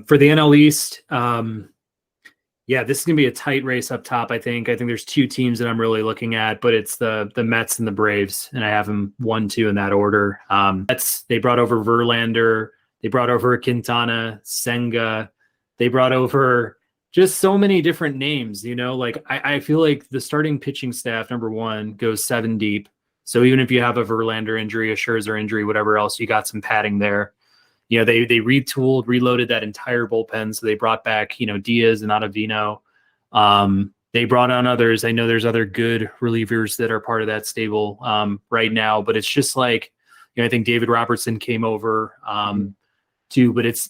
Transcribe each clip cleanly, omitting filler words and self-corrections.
For the NL East, yeah, this is going to be a tight race up top, I think. I think there's two teams that I'm really looking at, but it's the Mets and the Braves, and I have them 1-2 in that order. They brought over Verlander. They brought over Quintana, Senga. They brought over just so many different names, like I feel like the starting pitching staff, number one, goes 7 deep. So even if you have a Verlander injury, a Scherzer injury, whatever else, you got some padding there. They retooled, reloaded that entire bullpen. So they brought back, Diaz and Ottavino. They brought on others. I know there's other good relievers that are part of that stable right now, but it's just like, I think David Robertson came over too, but it's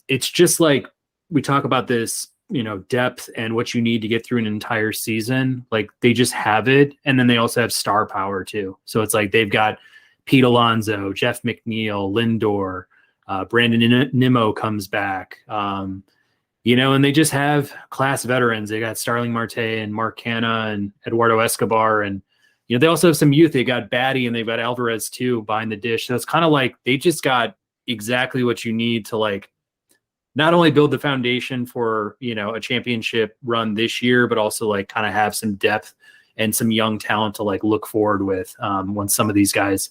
just like we talk about this, depth and what you need to get through an entire season. Like they just have it. And then they also have star power too. So it's like they've got Pete Alonso, Jeff McNeil, Lindor, Brandon Nimmo comes back, and they just have class veterans. They got Starling Marte and Mark Canha and Eduardo Escobar. And, they also have some youth. They got Batty and they've got Alvarez too behind the dish. So it's kind of like they just got exactly what you need to like not only build the foundation for, a championship run this year, but also like kind of have some depth and some young talent to like look forward with when some of these guys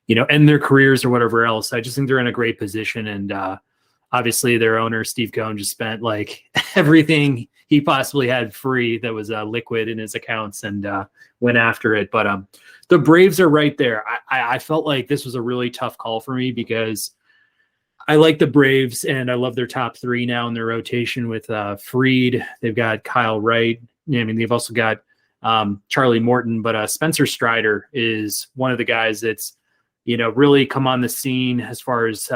end their careers or whatever else. I just think they're in a great position. And obviously their owner, Steve Cohen, just spent like everything he possibly had free that was liquid in his accounts and went after it. But the Braves are right there. I felt like this was a really tough call for me because I like the Braves and I love their top 3 now in their rotation with Fried. They've got Kyle Wright. They've also got Charlie Morton, but Spencer Strider is one of the guys that's, really come on the scene as far as,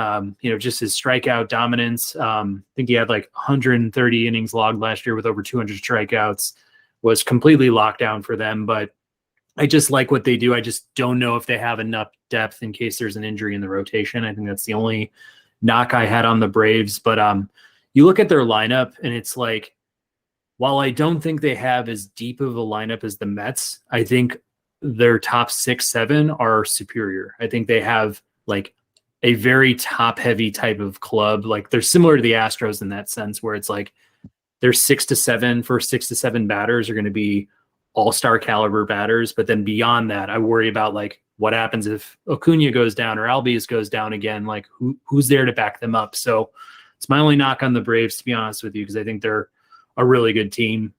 just his strikeout dominance. I think he had like 130 innings logged last year with over 200 strikeouts, was completely locked down for them. But I just like what they do. I just don't know if they have enough depth in case there's an injury in the rotation. I think that's the only knock I had on the Braves. But you look at their lineup and it's like, while I don't think they have as deep of a lineup as the Mets, I think their top 6, 7 are superior. I think they have like a very top heavy type of club. Like they're similar to the Astros in that sense, where it's like their 6 to 7 batters are going to be all-star caliber batters. But then beyond that, I worry about like what happens if Acuna goes down or Albies goes down again, like who's there to back them up. So it's my only knock on the Braves, to be honest with you, because I think they're a really good team.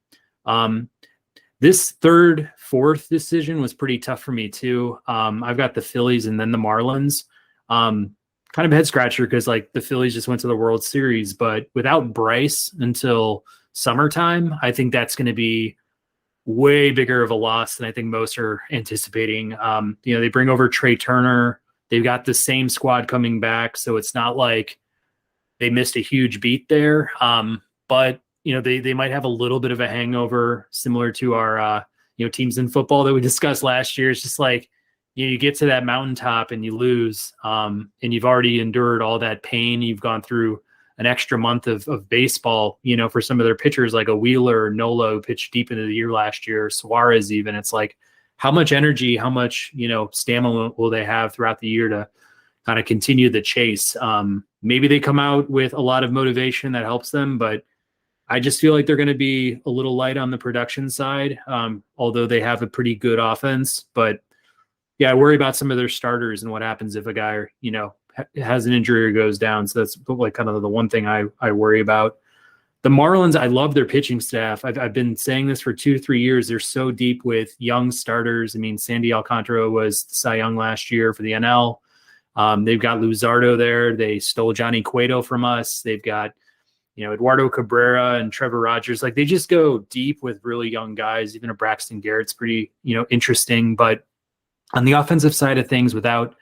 This 3rd, 4th decision was pretty tough for me too. I've got the Phillies and then the Marlins. Kind of a head scratcher because like the Phillies just went to the World Series, but without Bryce until summertime, I think that's going to be way bigger of a loss than I think most are anticipating. They bring over Trea Turner. They've got the same squad coming back, so it's not like they missed a huge beat there. But they might have a little bit of a hangover similar to our, teams in football that we discussed last year. It's just like, you get to that mountaintop and you lose, and you've already endured all that pain. You've gone through an extra month of baseball, for some of their pitchers, like a Wheeler or Nola, who pitched deep into the year last year, Suarez even. It's like, how much energy, how much, stamina will they have throughout the year to kind of continue the chase? Maybe they come out with a lot of motivation that helps them, but I just feel like they're going to be a little light on the production side, although they have a pretty good offense. But yeah, I worry about some of their starters and what happens if a guy, has an injury or goes down. So that's like kind of the one thing I worry about. The Marlins, I love their pitching staff. I've been saying this for 2-3 years. They're so deep with young starters. I mean, Sandy Alcantara was Cy Young last year for the NL. They've got Luzardo there. They stole Johnny Cueto from us. They've got Eduardo Cabrera and Trevor Rogers. Like they just go deep with really young guys. Even a Braxton Garrett's pretty, interesting. But on the offensive side of things, without,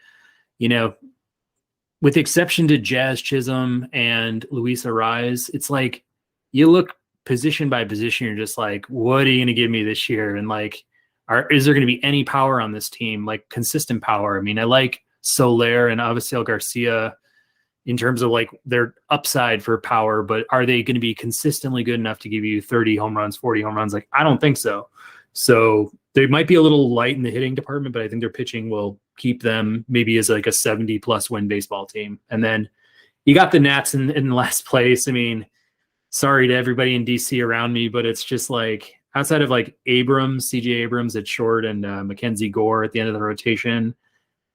with the exception to Jazz Chisholm and Luis Ariz, it's like you look position by position. You're just like, what are you going to give me this year? And like, is there going to be any power on this team? Like consistent power. I mean, I like Soler and Avisail Garcia in terms of like their upside for power, but are they going to be consistently good enough to give you 30 home runs, 40 home runs? Like, I don't think so. So they might be a little light in the hitting department, but I think their pitching will keep them maybe as like a 70+ win baseball team. And then you got the Nats in last place. I mean, sorry to everybody in DC around me, but it's just like outside of like Abrams, CJ Abrams at short, and Mackenzie Gore at the end of the rotation,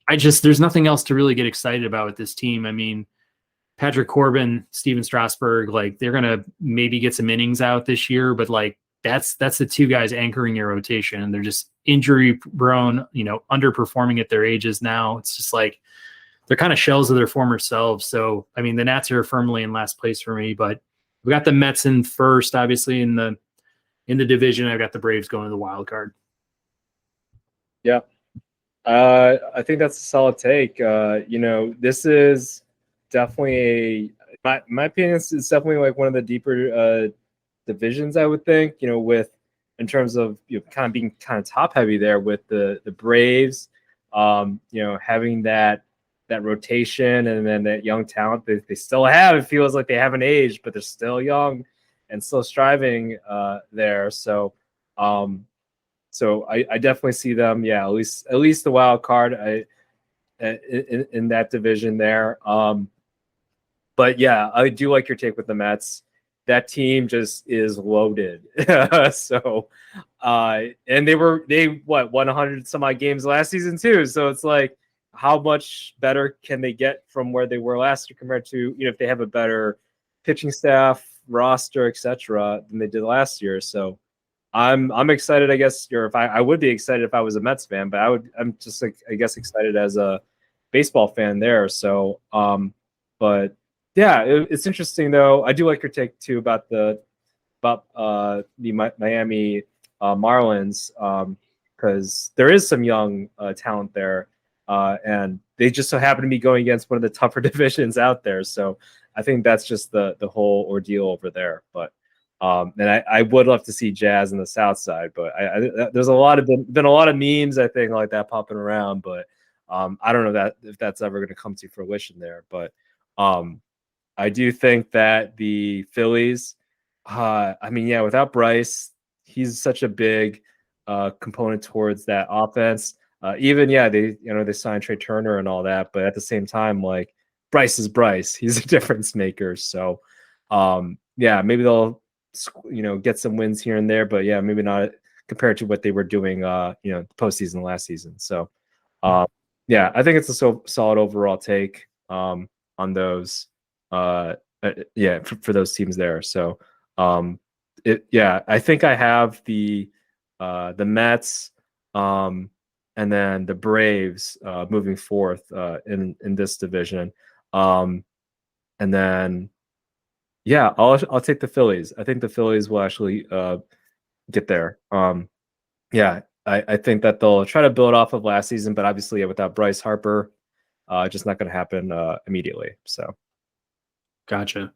there's nothing else to really get excited about with this team. I mean, Patrick Corbin, Steven Strasburg, like they're gonna maybe get some innings out this year, but like that's the two guys anchoring your rotation, and they're just injury prone, underperforming at their ages now. It's just like they're kind of shells of their former selves. So I mean, the Nats are firmly in last place for me, but we got the Mets in first, obviously in the division. I've got the Braves going to the wild card. Yeah. I think that's a solid take. This is definitely my opinion is definitely like one of the deeper divisions, I would think, with in terms of kind of being kind of top heavy there with the Braves, having that rotation and then that young talent they still have. It feels like they haven't aged, but they're still young and still striving there. So I definitely see them, at least the wild card in that division there. But yeah, I do like your take with the Mets. That team just is loaded. So, and they won 100 some odd games last season too. So it's like, how much better can they get from where they were last year compared to, if they have a better pitching staff, roster, etc., than they did last year. So I'm excited, I guess, or if I would be excited if I was a Mets fan, but I'm just like, I guess, excited as a baseball fan there. So, but yeah, it's interesting though. I do like your take too about the Miami Marlins, because there is some young talent there, and they just so happen to be going against one of the tougher divisions out there. So I think that's just the whole ordeal over there. But and I would love to see Jazz in the South Side, but there's been a lot of memes, I think, like that popping around, but I don't know if that's ever going to come to fruition there. But I do think that the Phillies, without Bryce, he's such a big component towards that offense. They signed Trea Turner and all that, but at the same time, like Bryce is Bryce, he's a difference maker. So maybe they'll get some wins here and there, but maybe not compared to what they were doing postseason last season. So I think it's a solid overall take on those for those teams there. So I think I have the Mets and then the Braves moving forth in this division, and then I'll take the Phillies. I think the Phillies will actually get there. I think that they'll try to build off of last season, but obviously without Bryce Harper, just not going to happen immediately. So, gotcha.